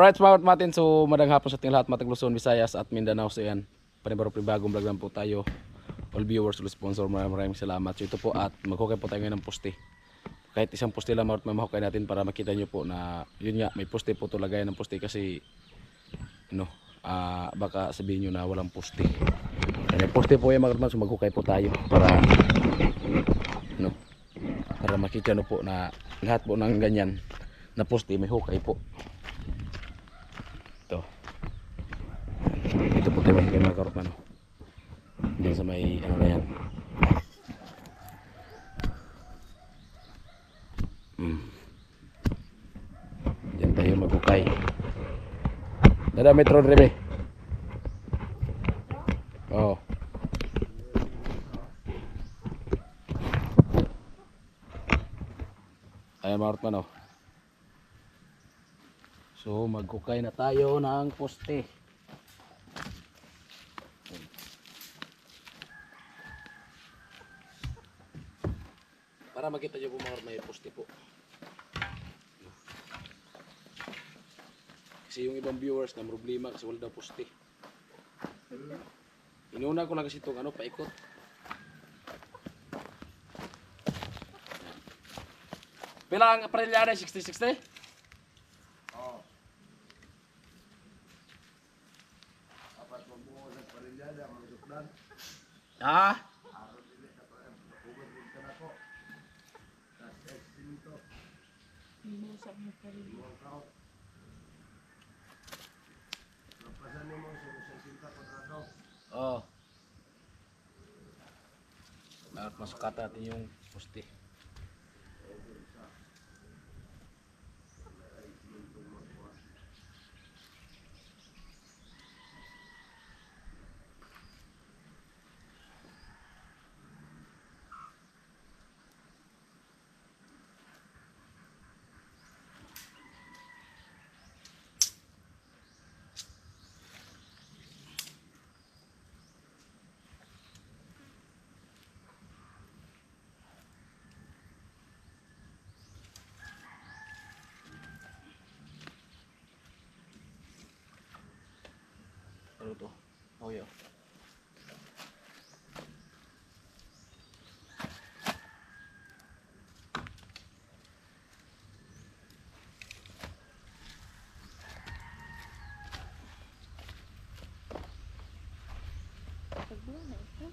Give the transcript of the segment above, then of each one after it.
Alright, mga matin. So, madang hapon sa ating lahat, matag Luzon, Visayas at Mindanao. So, yan. Panibaro-panibagong vlog lang po tayo. All viewers, all sponsor, maraming salamat. So, ito po at maghukay po tayo ngayon ng poste. Kahit isang poste lang, may mahukay natin para makita nyo po na, yun nga, may poste po ito, lagayan ng poste kasi, ano, baka sabihin nyo na walang poste. Kaya poste po yan mga kapatid, so maghukay po tayo para, ano, para makita nyo po na lahat po ng ganyan na poste may hukay po. Ito po tayo kay mga karot, ano, diyan sa may ano na yan. Diyan tayo maghukay. Dada metro rebe. Oh. Ayan mga karot, ano. So maghukay na tayo ng poste. Para makita nyo po mga may poste po. Kasi yung ibang viewers na problema kasi wala daw poste. Inuna ko lang kasi itong ano, paikot. Pila ang aparelya na 60-60? Oo. Apat mabuo sa aparelya na mga sukdan. Ah? Araw dili na pa ubod din ka na ko. Tas extinto. Sa mga parilya. Mga kaut. Napasan mo sa 60 kwadrado. Oo. Masukatan natin yung poste. Ano to? Oh yeah. Pagbuo na ito.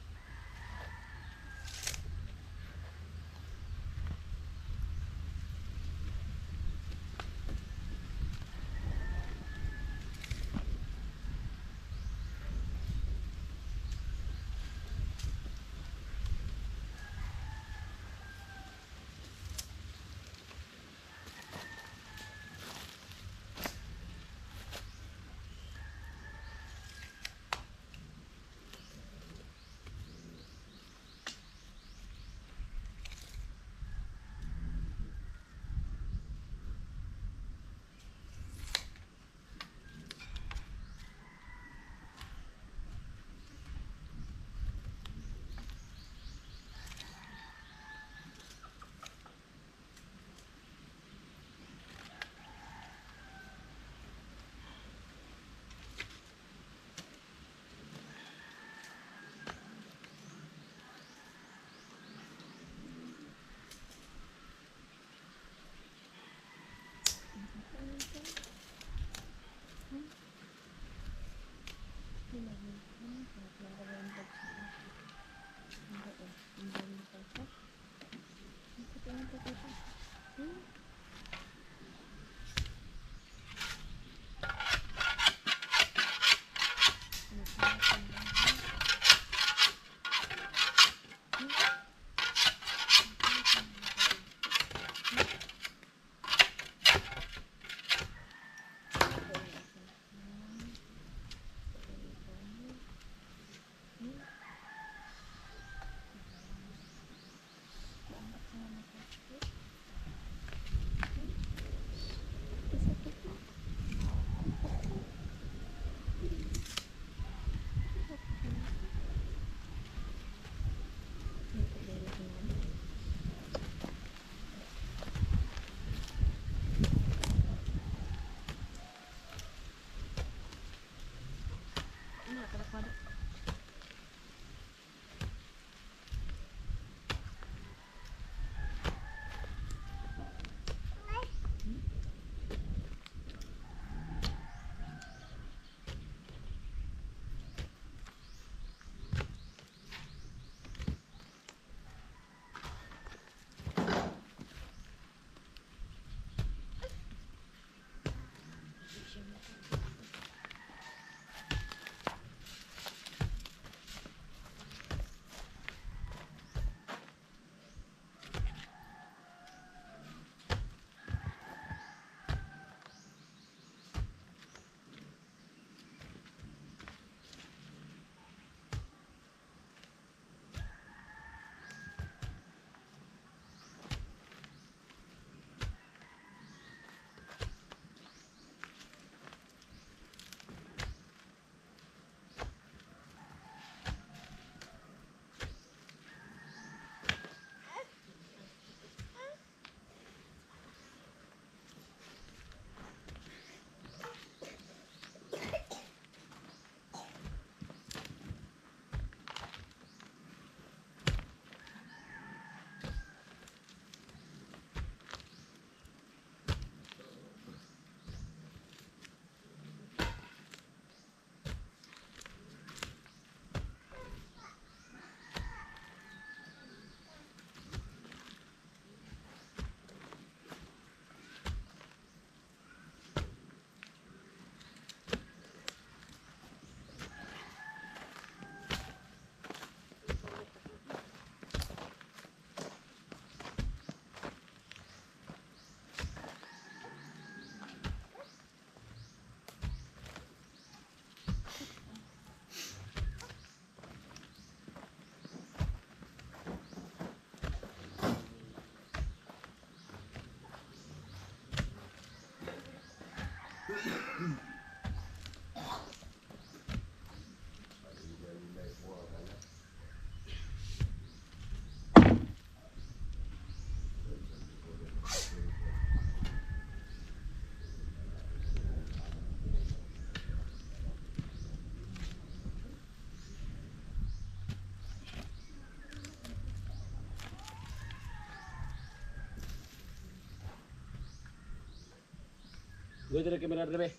Gue dari kamera dre.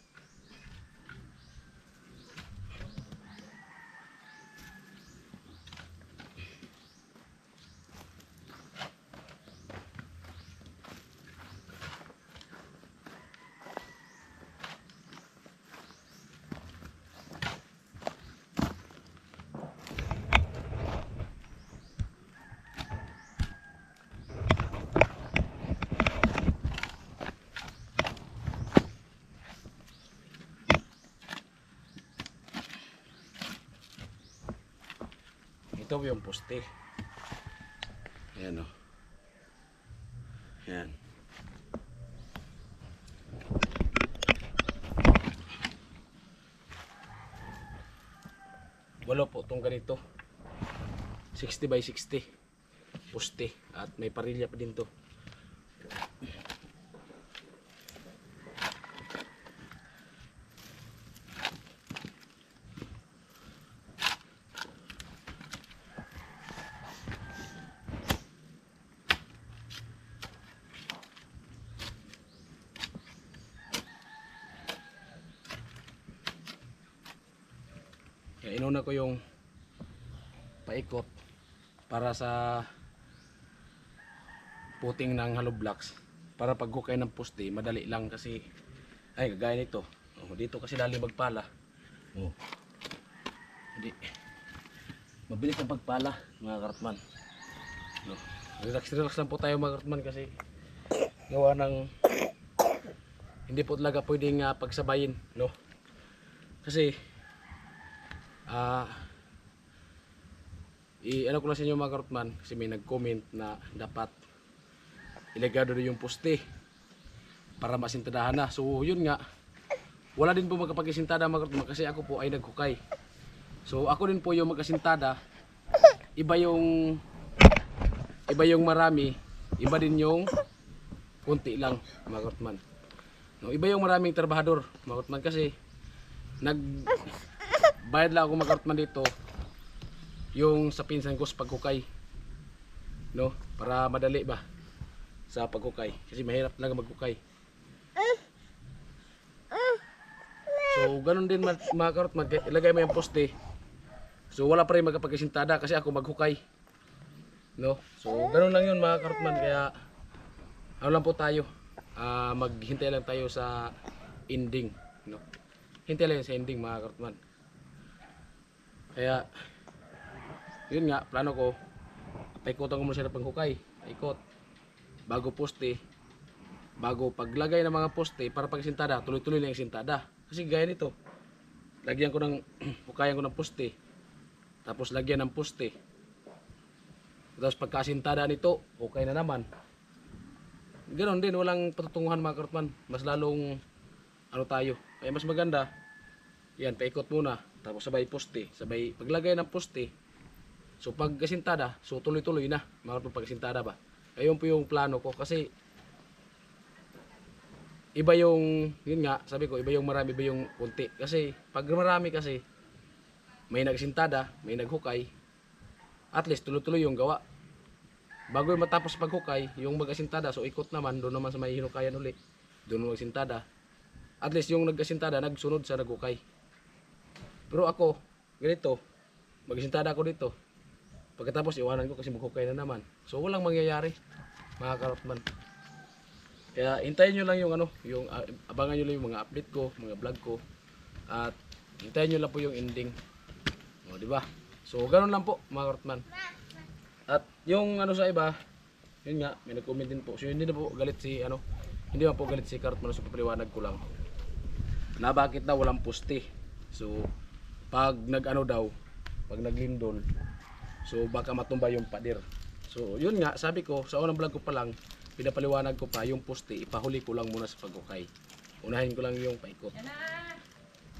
Ito yung poste. Ayan o. Ayan. Walo po itong ganito. 60 by 60. Poste. At may parilya pa din to. Kaya inuna ko yung paikot para sa puting ng hollow blocks para pag hukay ng poste madali lang kasi ay kagaya nito. Oh, dito kasi dali magpala. Oh. Hindi. Mabilis ang pagpala mga kartman. No. Relax lang po tayo mga kartman kasi gawa ng hindi po talaga pwedeng pagsabayin, no. Kasi ano ko lang sa inyo mga karotman kasi may nag-comment na dapat iligado rin yung poste para masintadahan na. So yun nga, wala din po magkapag-isintada mga karotman kasi ako po ay naghukay. So ako din po yung magkasintada, iba yung marami, iba din yung kunti lang mga karotman. No, iba yung maraming trabahador mga karotman kasi bayad lang ako mag-karotman dito yung sa pinsan ko sa paghukay, no, para madali ba sa paghukay kasi mahirap talaga maghukay. So ganun din mga karotman, ilagay mo yung poste so wala pa rin magkapag-isintada kasi ako maghukay, no. So ganun lang yun mga karotman, kaya ano lang po tayo, maghintay lang tayo sa ending, no. Hintay lang sa ending mga karotman. Kaya yun nga, plano ko paikutan ko muna siya ng panghukay, paikot bago poste, bago paglagay ng mga poste para pag sintada, tuloy-tuloy lang yung sintada. Kasi gaya nito, lagyan ko ng hukayan ko ng poste, tapos lagyan ng poste, tapos pagkasintada nito okay na naman. Ganon din, walang patutunguhan mga karotman, mas lalong ano tayo. Kaya mas maganda yan, paikot muna tapos sabay poste, sabay paglagay ng poste. So pag kasintada, so tuloy-tuloy na mga pag kasintada ba. Ayun po yung plano ko kasi iba yung, yun nga, sabi ko iba yung marami, iba yung kunti. Kasi pag marami kasi may nagsintada, may naghukay, at least tuloy-tuloy yung gawa. Bago yung matapos paghukay, yung mag-asintada, so ikot naman, doon naman sa may hinukayan uli, doon mag-asintada. At least yung nag-asintada, nagsunod sa naghukay. Pero ako, ganito, mag-asintada ako dito. Pagkatapos iwanan ko kasi maghukay na naman. So walang mangyayari mga karotman. Kaya hintayin nyo lang yung abangan nyo lang yung mga update ko, mga vlog ko. At hintayin nyo lang po yung ending. O di ba? So ganoon lang po mga karotman. At yung sa iba, yun nga, may nag-comment din po. So hindi na po galit si hindi na po galit si karotman, so papaliwanag ko lang. Na bakit daw walang poste. So pag pag naglindol, so baka matumba yung pader. So yun nga, sabi ko sa unang vlog ko pa lang, pinapaliwanag ko pa yung poste, ipahuli ko lang muna sa paghukay. Unahin ko lang yung paikot.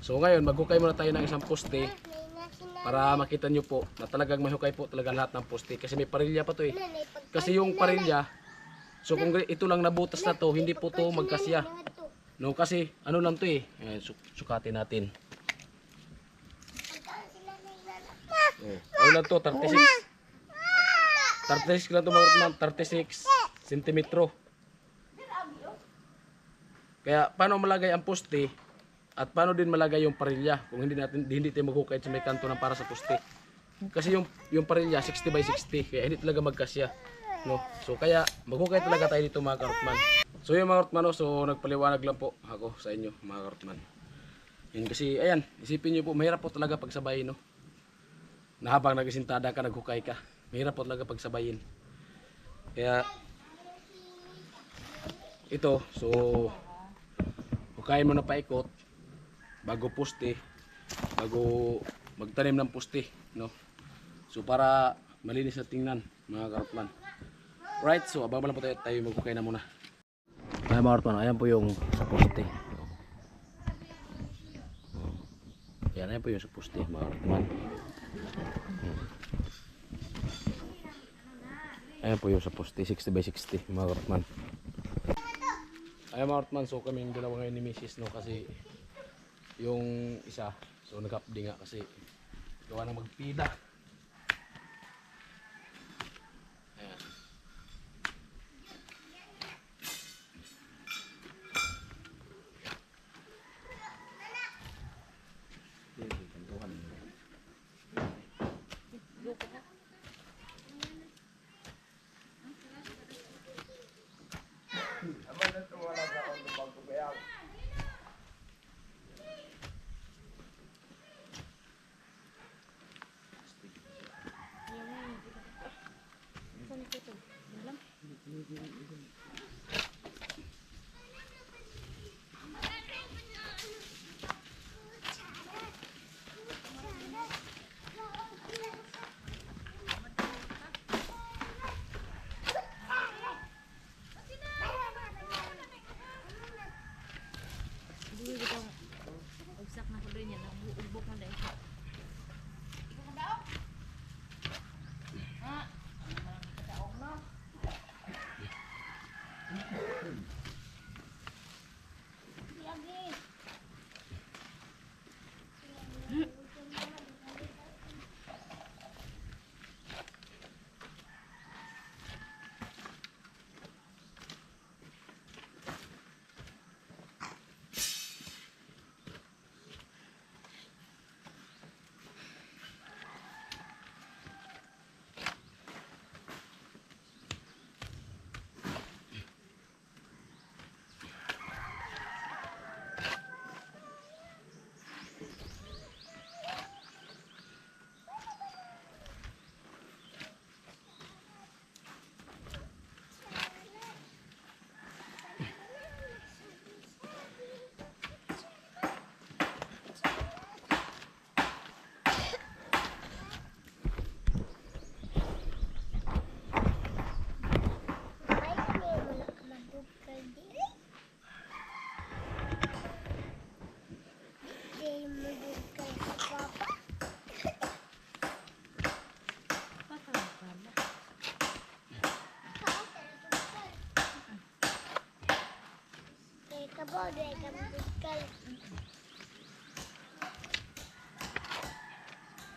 So ngayon, maghukay muna tayo ng isang poste para makita nyo po na talagang mahukay po talaga lahat ng poste. Kasi may parilya pa to eh. Kasi yung parilya, so kung ito lang nabutas na to, hindi po to magkasya. No, kasi lang to eh. Ayan, sukatin natin. Ano lang to, 36. 36 lang to mga 36 sentimetro. Kaya paano malagay ang poste at paano din malagay yung parilya kung hindi tayo maghukay sa may kanto ng para sa poste. Kasi yung parilya 60 by 60 kaya hindi talaga magkasya, no. So kaya maghukay talaga tayo dito mga karotman. So yung mga karotman, no, so nagpaliwanag lang po ako sa inyo mga karotman. Yun kasi ayan, isipin niyo po mahirap po talaga pagsabay, no. Na habang nagisintada ka naghukay ka, mahirap po talaga pagsabayin. Kaya ito, so hukayin mo na paikot bago poste, bago magtanim ng poste, no. So para malinis na tingnan mga karotman. Right, so abang lang po tayo maghukay na muna. Ay mga karotman, ayan po yung sa poste. Ayan po yung sa poste mga karotman. Ayan po yung sa poste 60 by 60 mga karotman. Ayan mga karotman, so kami yung dalawa ngayon ni Mrs. no, kasi yung isa so nag-update nga kasi gawa na magpida. Ayan. Dili bitaw ugsak na ko din yan, nagbubok na dahil.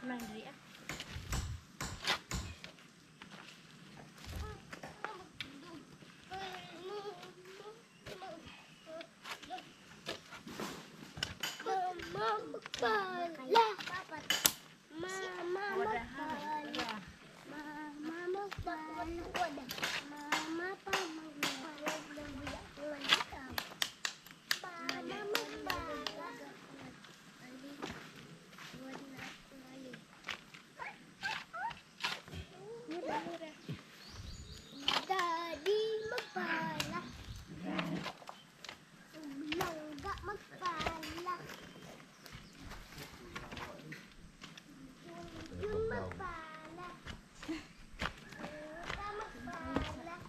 Mandiri ah. Mama magpala. Mama magpala. Mama magpala. Mama pa magpala. Mama magpala. Daddy magpala. Langga magpala. Yung magpala. Langga magpala.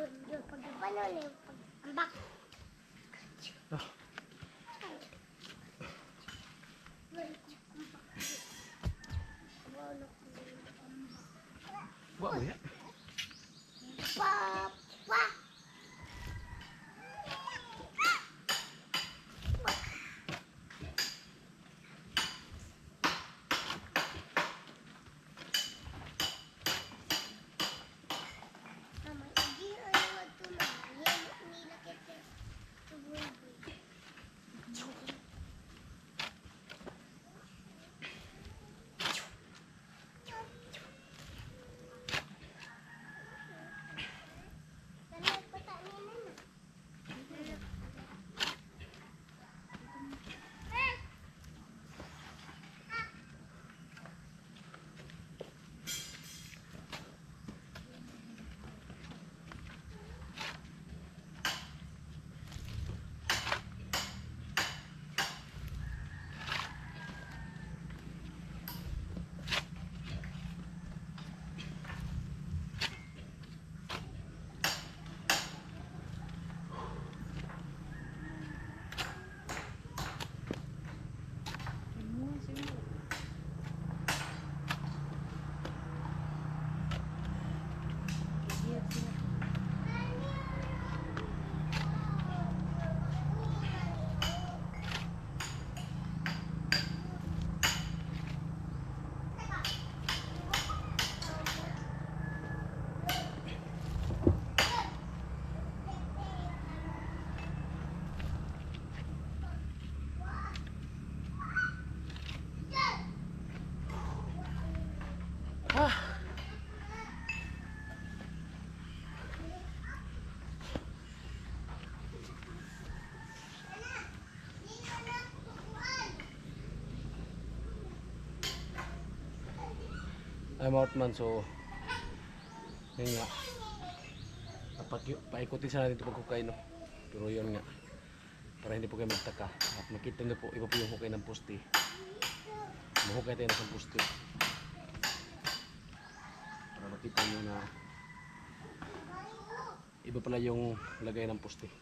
Paano na yung pag-ambak? Wa mo ya. Papa! Mama, hindi ano magtumahin. Nilakit sa tubig. Dalawa pa tayo na. I'm out man, so yun nga, paikutin sana natin ito pagkukay, no? Pero yun nga, para hindi po kayo magtaka at makita nyo po, iba po yung hukay ng poste. Mahukay tayo na sa poste para makita nyo na iba pala yung lagay ng poste.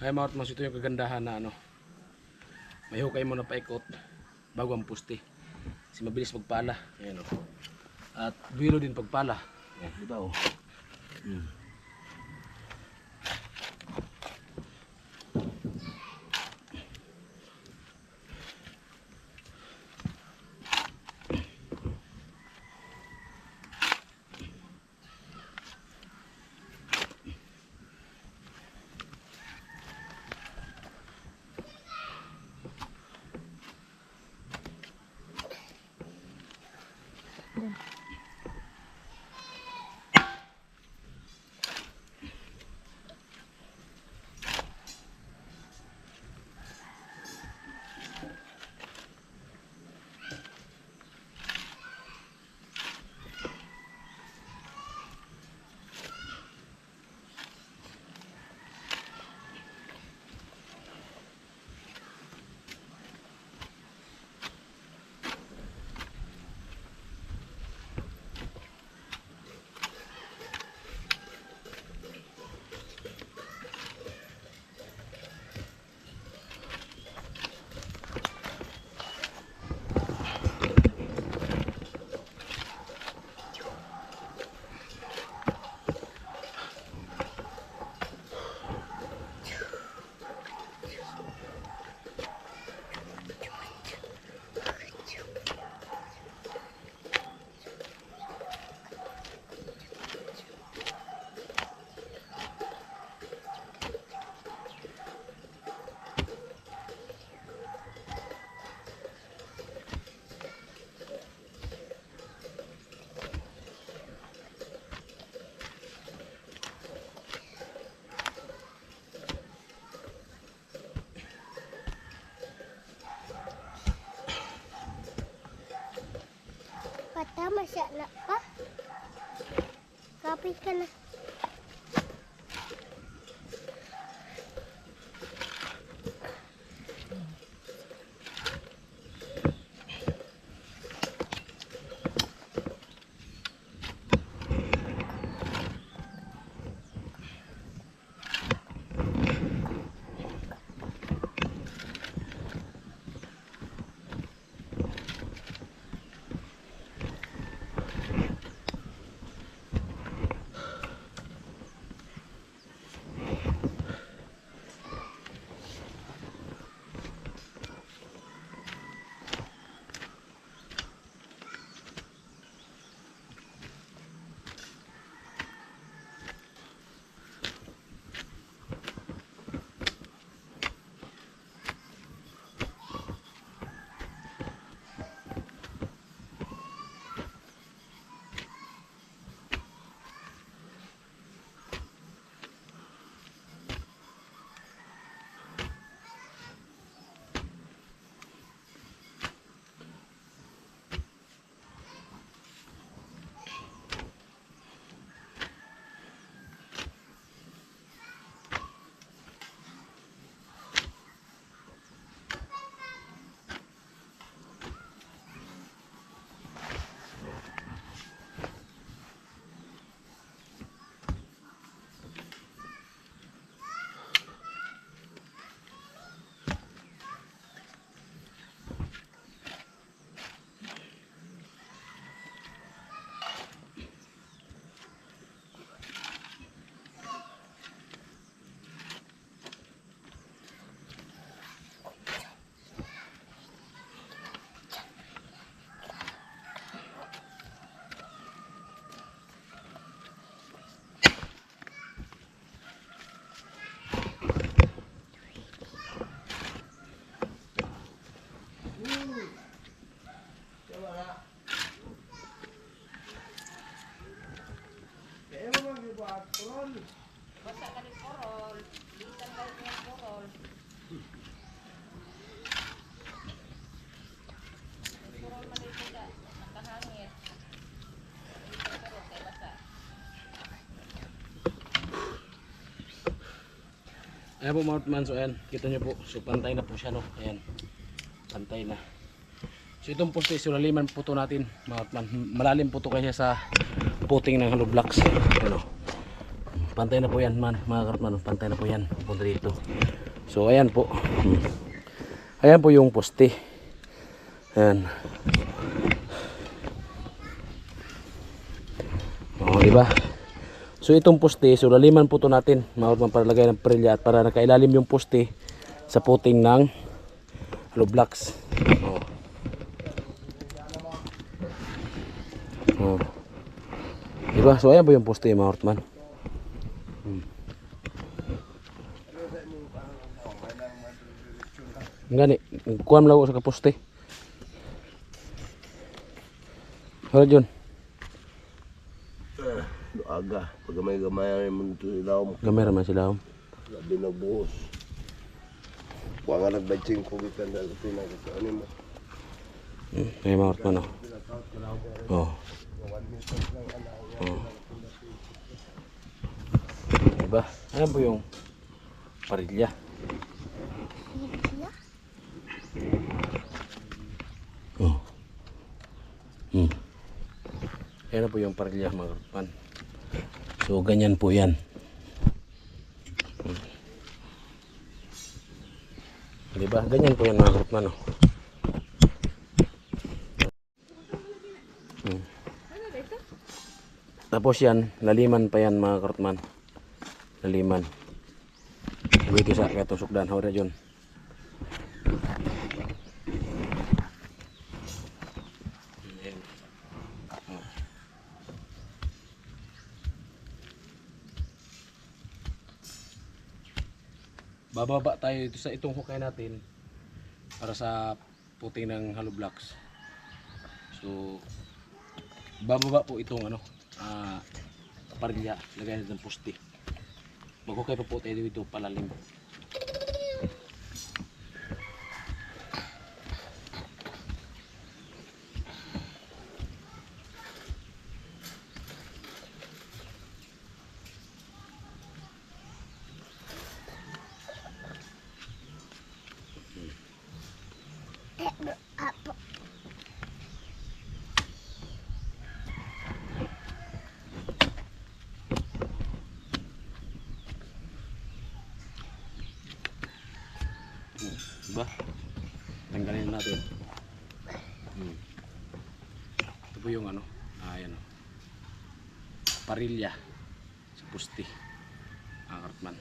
Ay mga mas ito yung kagandahan na ano, may hukay mo na paikot bago ang puste kasi mabilis magpala. Ayan, oh. At dulo din pagpala. Ayan, diba oh. siya na pa. Kapit ka na. Ayan po mga man, so ayan, kita nyo po, so pantay na po siya, no, ayan, pantay na. So itong poste, so laliman po to natin mga man, malalim po to kaya sa puting ng hollow blocks, ano. Pantay na po yan man, mga karotman, pantay na po yan, punta dito. So ayan po, ayan po yung poste, ayan. O, diba? So itong poste, so laliman po to natin mga karotman, para lagay ng perilya at para nakailalim yung poste sa puting ng hollow blocks. O. O. Diba? So ayan po yung poste mga karotman. Gani, kuha mo lang sa kaposte. Hala John. Aga, pag gamay-gamay mo ito ilaw mo. Gamay raman sila. Labi na buhos. Huwag nga nagbadsing ko gikan na pinag-ano mo. Ay mga karotman. Oh. Oh. Diba? Ayan po yung parilya. Oh. Ayan po yung parilya mga karotman. So ganyan po yan. Diba? Ganyan po yan mga karotman. Oh. Tapos yan, laliman pa yan mga karotman. Laliman. Dito sa katong sukdan. Hawra dyan. Bababa tayo dito sa itong hukay natin para sa puting ng hollow blocks. So bababa po itong ano, parilya, lagay natin ng poste. Maghukay pa po tayo dito palalim. Diba? Tanggalin natin. Ito po yung ano, ayan o. Parilya sa pusti. Kartman.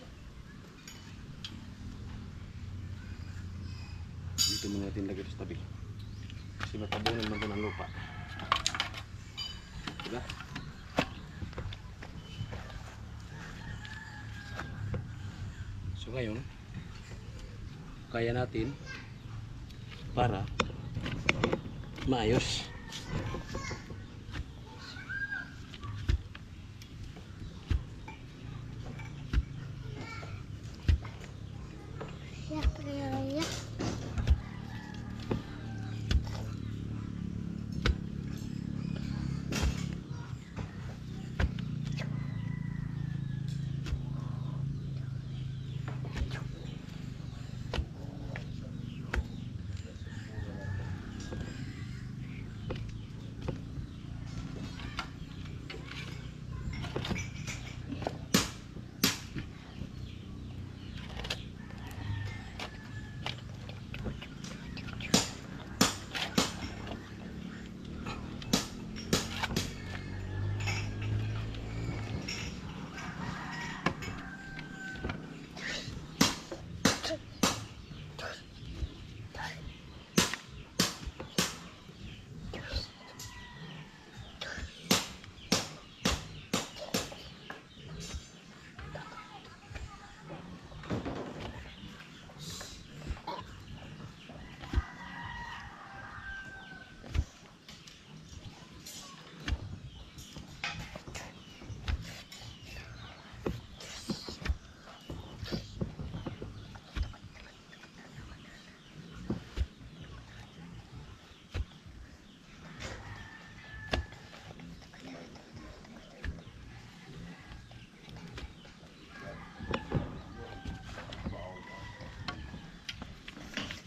Dito muna natin lagay sa tabi. Kasi matabunan man ito ng lupa. Diba? So ngayon, kaya natin para maayos. Ya.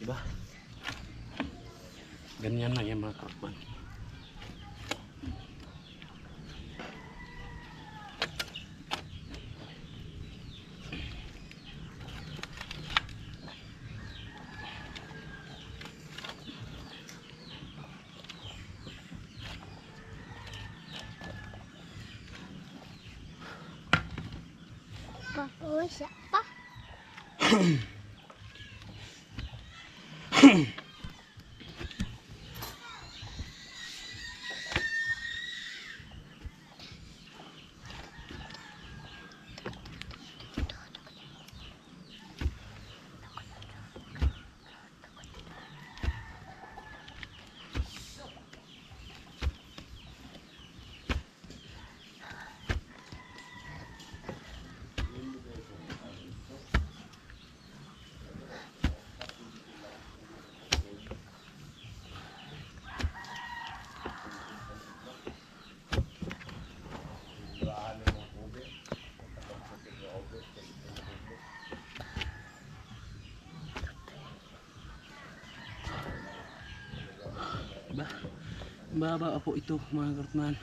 Diba? Ganyan lang yung mga kartman. Bapak siapa? Diba? Baba po ito mga kartman.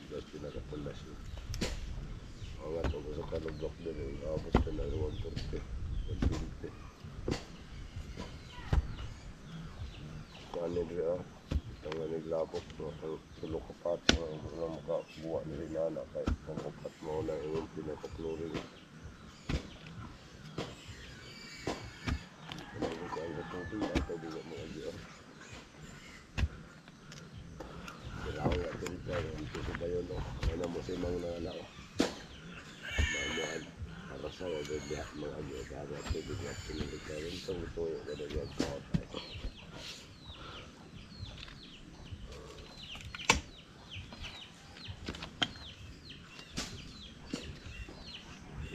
Dahil pinakapulas yun. Ang nga ito sa kanublock din eh. Tapos ka na 140. 120. Ano din ah. Ang nga naglapot mo. Tulog ka pa. Ang makabuha na rin na anak. Kahit ang upat mo na yung pinakaplurin. Ano ka ang tubig na ito. Di mo agyan. Kailangan nga ito dito. Ito sa bayon. Ano mo si mga nalao. Mamuan. Para sa wabibiyat mga agyan. Para ito bigyan. Pinagkaroon ito. Ito yung kadagyan sa otay.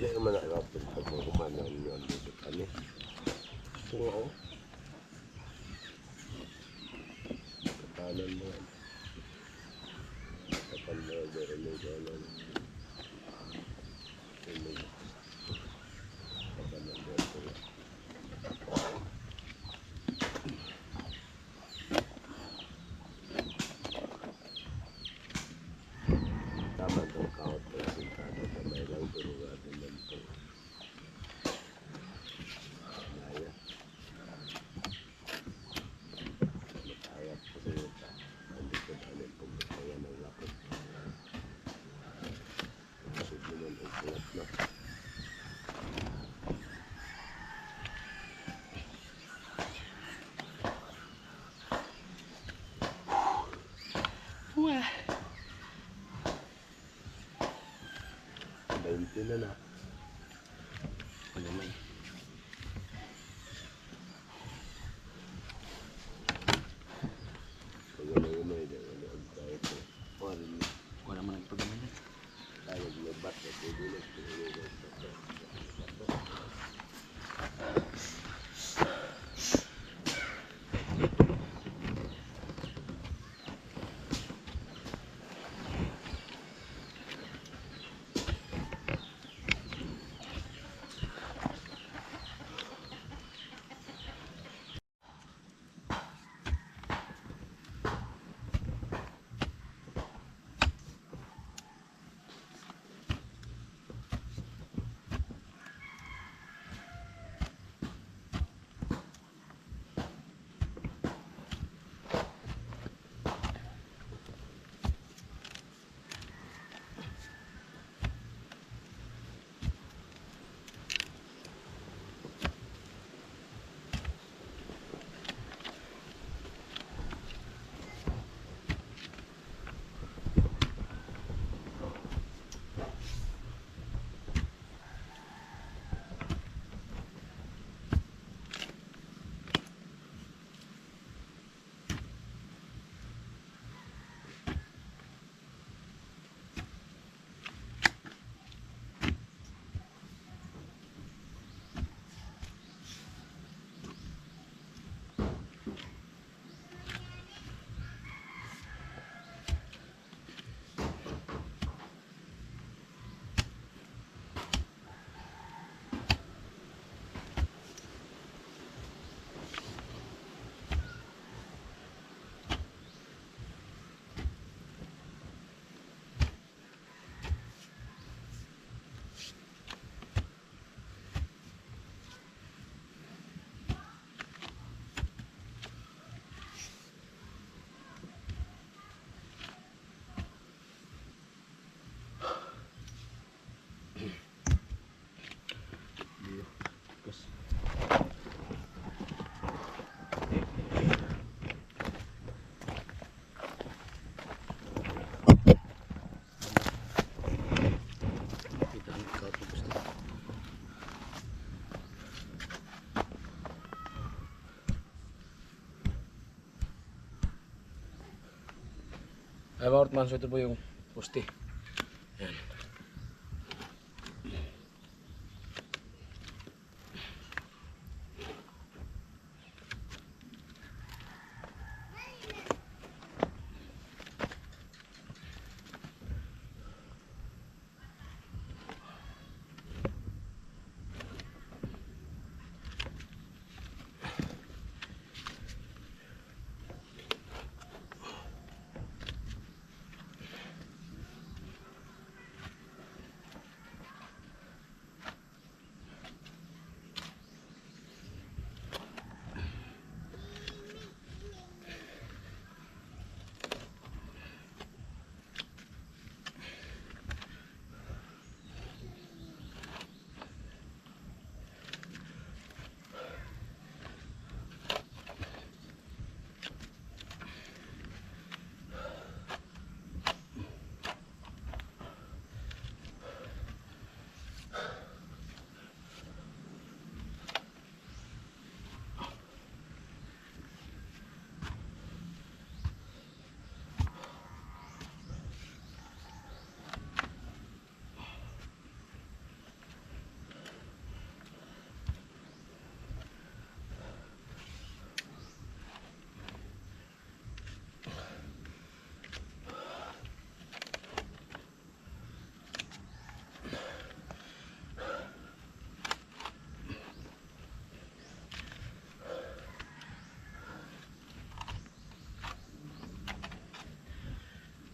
Hindi naman nakakapit pag makumanan nyo ang dito kami. Ito nga o. Katanan mo yan. Katanan mo yan. Katanan mo yan. Tama itong kahot na sintado sa may lang turugatin ng ito. Naya. Matayap ko sa yuta. Hindi ko dalit kung kaya ng lapot. Sige naman ang kulat na. Wah. 20 na na. Ano may? Pag umay, ano ang tayo ko. Wala man nagpagaman yan. Tayo may bat na pinulit. Ay, bawat man, so ito po yung poste. Yan.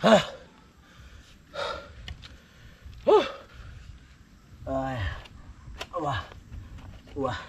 Ay. Wah. Wah.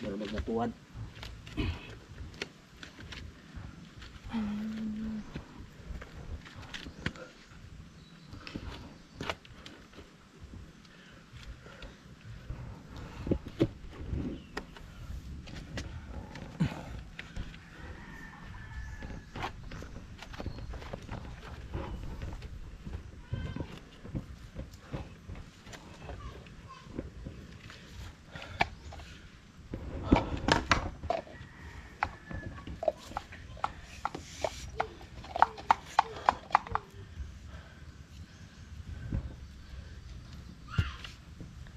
Baru magmatuwad.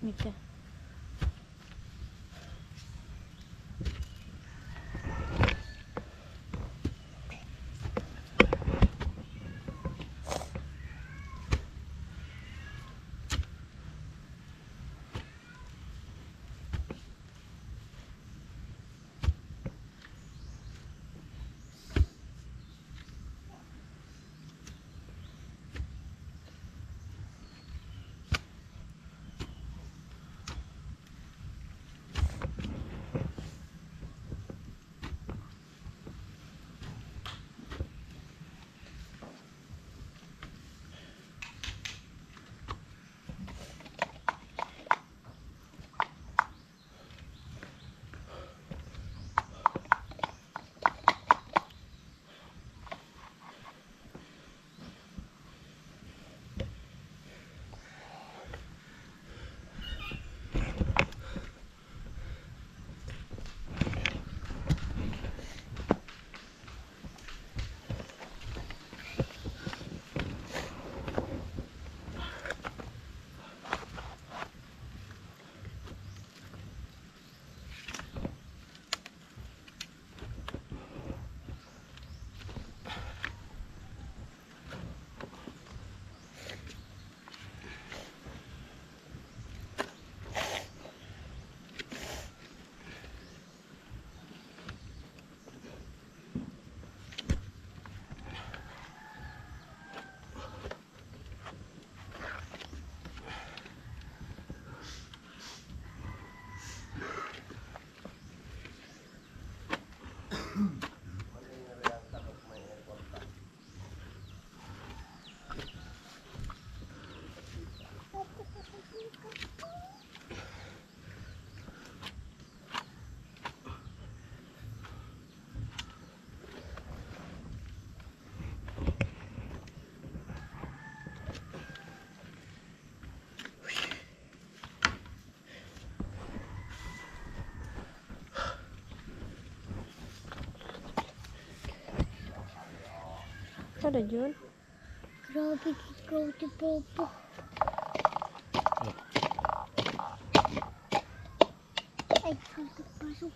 Mika. Kada Jun. Grabe, ikaw, ti Popo. Ay, pasok.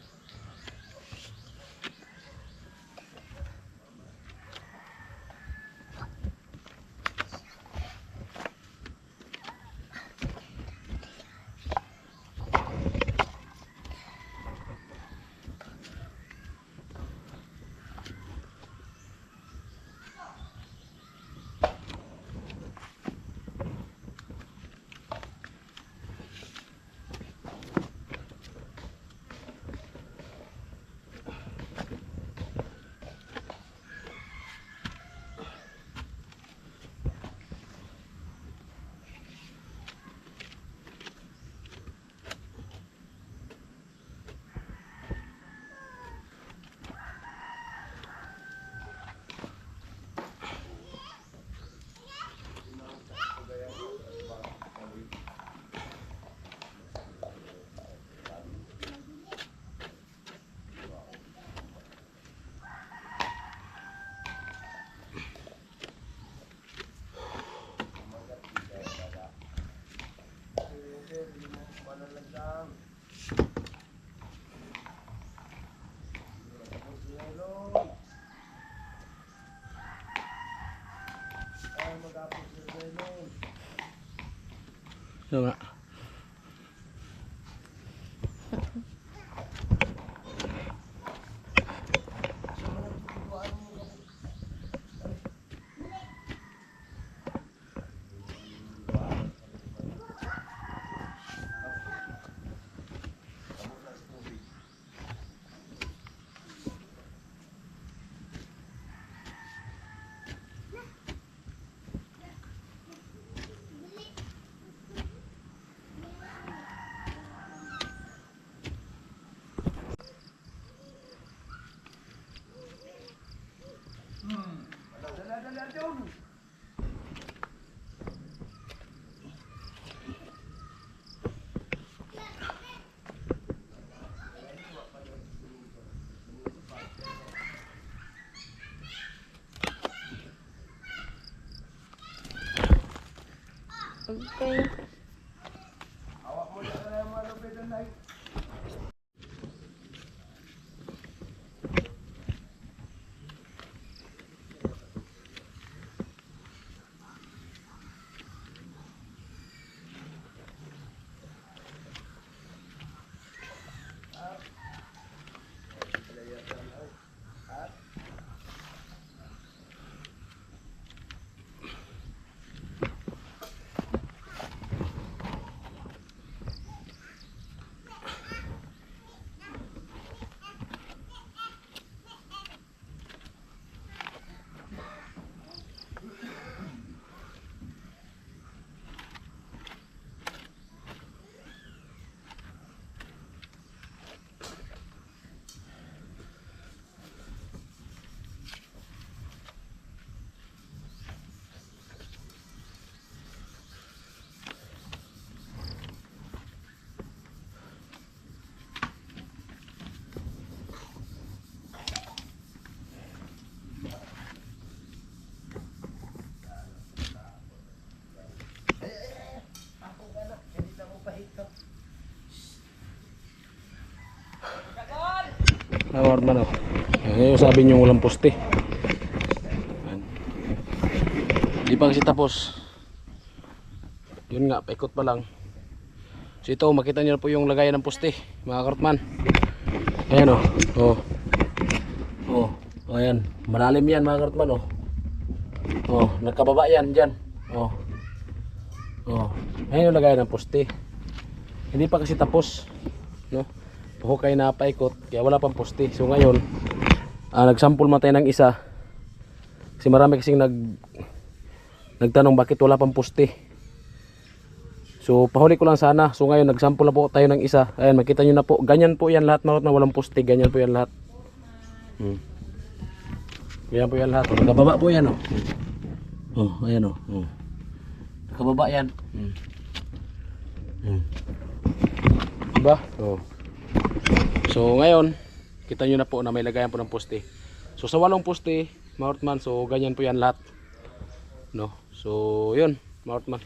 Ito nga. Okay. Nawar man oh. Ngayon sabi niyo walang poste. Ayan. Di pa kasi tapos. Yun nga, paikot pa lang. So ito, makita niyo na po yung lagayan ng poste, mga karotman. Ayan oh. Oh. Oh, ayan. Malalim yan mga karotman oh. Oh, nakababa yan dyan. Oh. Oh. Ayan yung lagayan ng poste. Hindi pa kasi tapos, no? Hukay na paikot kaya wala pang poste. So ngayon nagsample man tayo ng isa kasi marami kasing nagtanong bakit wala pang poste. So pahuli ko lang sana. So ngayon nagsample na po tayo ng isa. Ayan, makita nyo na po, ganyan po yan lahat na walang poste. Ganyan po yan lahat. Ganyan po yan lahat. Nakababa po yan oh. Oh, ayan oh. Oh. Nakababa yan. Diba? Oh. So ngayon, kita nyo na po na may lagayan po ng poste. So sa walong poste, mga Kartman. So ganyan po yan lahat, no? So yun mga Kartman.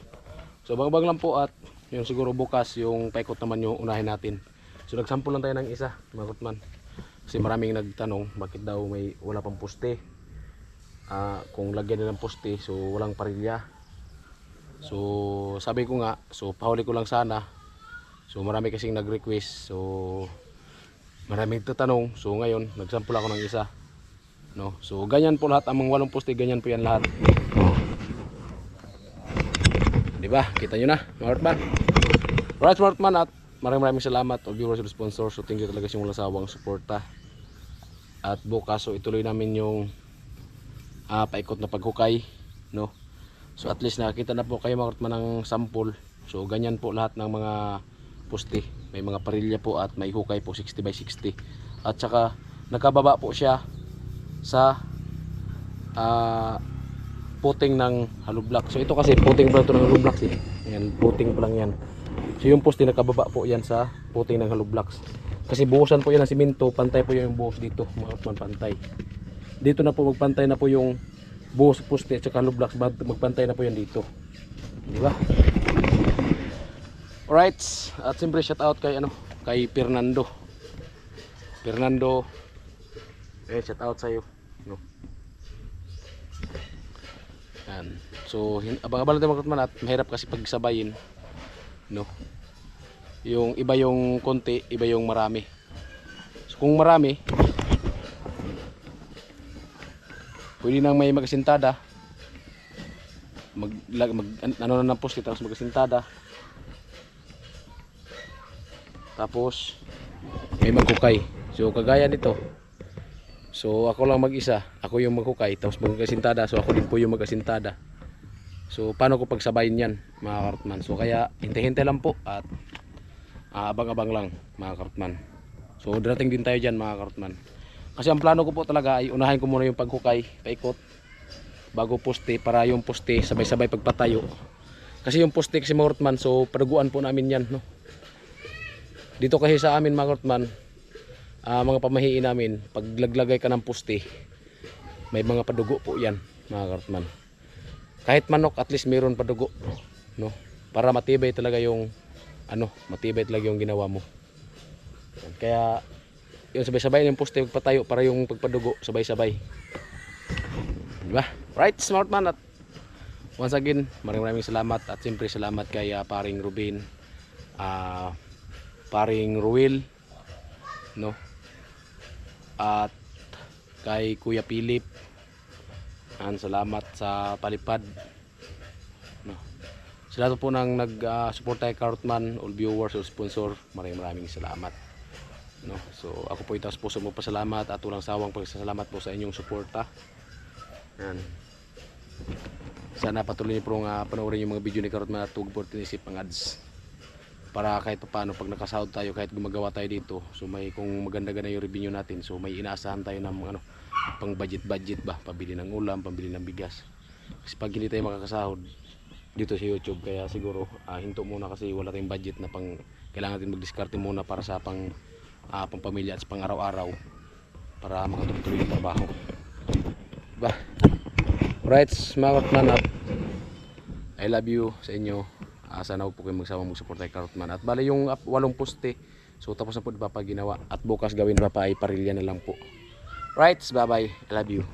So bang lang po, at yun siguro bukas yung paikot naman yung unahin natin. So nagsample lang tayo ng isa mga Kartman, kasi maraming nagtanong bakit daw wala pang poste. Kung lagyan nila ng poste, so walang parilya. So sabi ko nga, so pahuli ko lang sana. So marami kasing nag-request, so maraming tatanong. So ngayon nagsample ako ng isa, no? So ganyan po lahat, ang mga 8 poste, ganyan po yan lahat. Diba? Kita nyo na mga Kartman. Right mga Kartman, at maraming salamat all viewers and sponsors. So thank you talaga sa walang sawang suporta. At bukas so ituloy namin yung paikot na paghukay, no? So at least nakakita na po kayo mga Kartman ng sample. So ganyan po lahat ng mga poste. May mga parilya po at may hukay po 60 by 60. At saka nakababa po siya sa puting ng hollow block. So ito kasi puting pa ito ng hollow blocks eh. Ayan, puting pa lang yan. So yung poste nakababa po yan sa puting ng hollow blocks. Kasi buhusan po yan ng simento, pantay po yung buhos dito, mga Kartman, pantay. Dito na po magpantay na po yung buhos poste at saka hollow blocks, magpantay na po yan dito. Di ba? Alright, at siyempre shout out kay Fernando. Shout out sa iyo, no? Yan. So abang-abang natin mga Kartman, at mahirap kasi pagsabayin, no? Yung iba yung konti, iba yung marami. So kung marami, pwede nang may magasintada, ano na ng poste tapos magasintada, tapos may maghukay. So kagaya nito, so ako lang mag-isa, ako yung maghukay tapos magasintada, so ako din po yung magasintada. So paano ko pagsabayin yan mga Kartman? So kaya hintay-hintay lang po, at abang-abang lang mga Kartman. So darating din tayo dyan mga Kartman. Kasi ang plano ko po talaga ay unahin ko muna yung paghukay, paikot, bago poste, para yung poste sabay-sabay pagpatayo. Kasi yung poste kasi mga Kartman, so paduguan po namin yan, no? Dito kasi sa amin mga Kartman, mga pamahiin namin, pag laglagay ka ng poste, may mga padugo po yan mga Kartman. Kahit manok, at least mayroon padugo, no? Para matibay talaga yung matibay talaga yung ginawa mo. Kaya yung sabay-sabay yung poste pagpatayo para yung pagpadugo sabay-sabay. Diba? Right, smart man. At once again, maraming salamat, at siyempre salamat kay paring Rubin, paring Ruel, no? At kay Kuya Philip. Salamat sa palipad, no? Sa lahat po nang nag-support kay Kartman, all viewers o sponsor, maraming salamat, no? So ako po itaas puso mo pasalamat at walang sawang pagsasalamat po sa inyong suporta. Yan. Sana patuloy niyo pong panoorin yung mga video ni Kartman at huwag po tinisip ang ads, para kahit paano pag nakasahod tayo, kahit gumagawa tayo dito, so may kung maganda-ganda yung revenue natin, so may inaasahan tayo ng pang budget ba, pabili ng ulam, pambili ng bigas. Kasi pag hindi tayo makakasahod dito sa YouTube, kaya siguro hinto muna, kasi wala tayong budget na kailangan natin mag-discarte muna para sa pangpamilya at pang araw-araw, para makatuloy yung trabaho. Diba? Alright mga Kartman, at I love you sa inyo. Sana huwag po kayo magsawang mag-support kay Kartman. At bali yung 8 poste, so tapos na po di pa ginawa, at bukas gawin pa ay parilya na lang po. Right, bye bye, I love you.